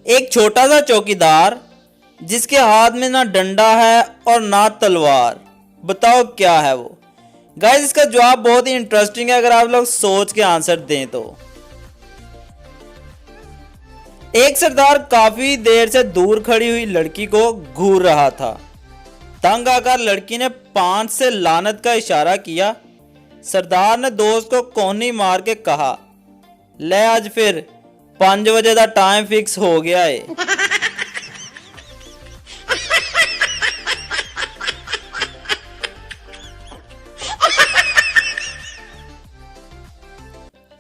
एक छोटा सा चौकीदार जिसके हाथ में ना डंडा है और ना तलवार। बताओ क्या है वो। गाइस इसका जवाब बहुत ही इंटरेस्टिंग है अगर आप लोग सोच के आंसर दें तो। एक सरदार काफी देर से दूर खड़ी हुई लड़की को घूर रहा था। तंग आकर लड़की ने 5 से लानत का इशारा किया। सरदार ने दोस्त को कोहनी मार के कहा, ले आज फिर 5 बजे का टाइम फिक्स हो गया है।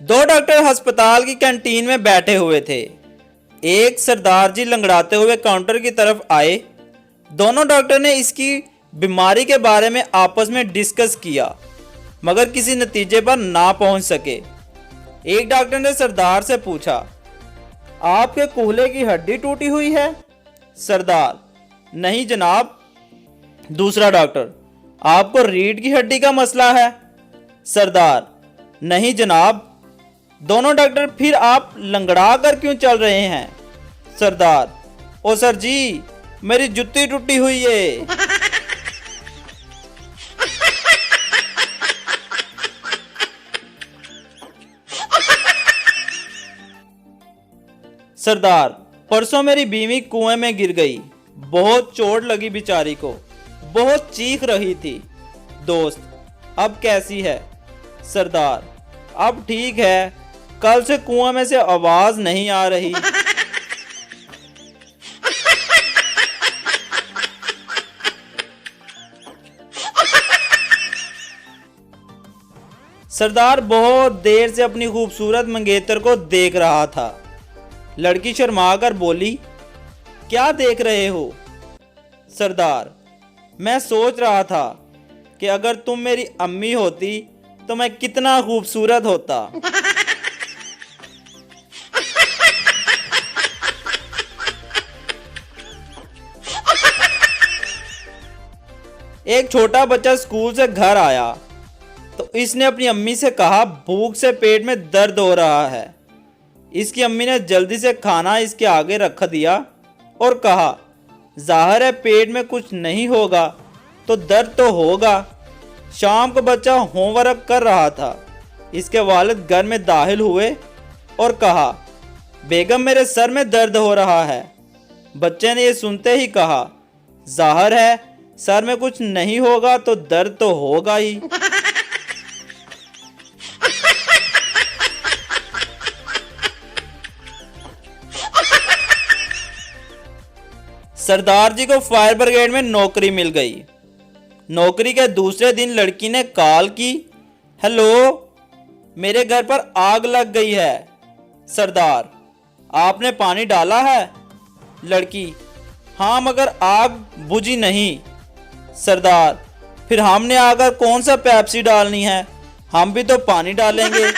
दो डॉक्टर अस्पताल की कैंटीन में बैठे हुए थे। एक सरदार जी लंगड़ाते हुए काउंटर की तरफ आए। दोनों डॉक्टर ने इसकी बीमारी के बारे में आपस में डिस्कस किया मगर किसी नतीजे पर ना पहुंच सके। एक डॉक्टर ने सरदार से पूछा, आपके कूल्हे की हड्डी टूटी हुई है? सरदार, नहीं जनाब। दूसरा डॉक्टर, आपको रीढ़ की हड्डी का मसला है? सरदार, नहीं जनाब। दोनों डॉक्टर, फिर आप लंगड़ा कर क्यों चल रहे हैं? सरदार, ओ सर जी, मेरी जुत्ती टूटी हुई है। सरदार, परसों मेरी बीवी कुएं में गिर गई। बहुत चोट लगी बेचारी को, बहुत चीख रही थी। दोस्त, अब कैसी है? सरदार, अब ठीक है, कल से कुआं में से आवाज नहीं आ रही। सरदार बहुत देर से अपनी खूबसूरत मंगेतर को देख रहा था। लड़की शर्माकर बोली, क्या देख रहे हो? सरदार, मैं सोच रहा था कि अगर तुम मेरी अम्मी होती तो मैं कितना खूबसूरत होता। एक छोटा बच्चा स्कूल से घर आया तो इसने अपनी अम्मी से कहा, भूख से पेट में दर्द हो रहा है। इसकी अम्मी ने जल्दी से खाना इसके आगे रख दिया और कहा, जाहिर है पेट में कुछ नहीं होगा तो दर्द तो होगा। शाम को बच्चा होमवर्क कर रहा था। इसके वालिद घर में दाखिल हुए और कहा, बेगम मेरे सर में दर्द हो रहा है। बच्चे ने ये सुनते ही कहा, जाहिर है सर में कुछ नहीं होगा तो दर्द तो होगा ही। सरदार जी को फायर ब्रिगेड में नौकरी मिल गई। नौकरी के दूसरे दिन लड़की ने कॉल की, हेलो, मेरे घर पर आग लग गई है। सरदार, आपने पानी डाला है? लड़की, हाँ मगर आग बुझी नहीं। सरदार, फिर हमने आकर कौन सा पेप्सी डालनी है, हम भी तो पानी डालेंगे।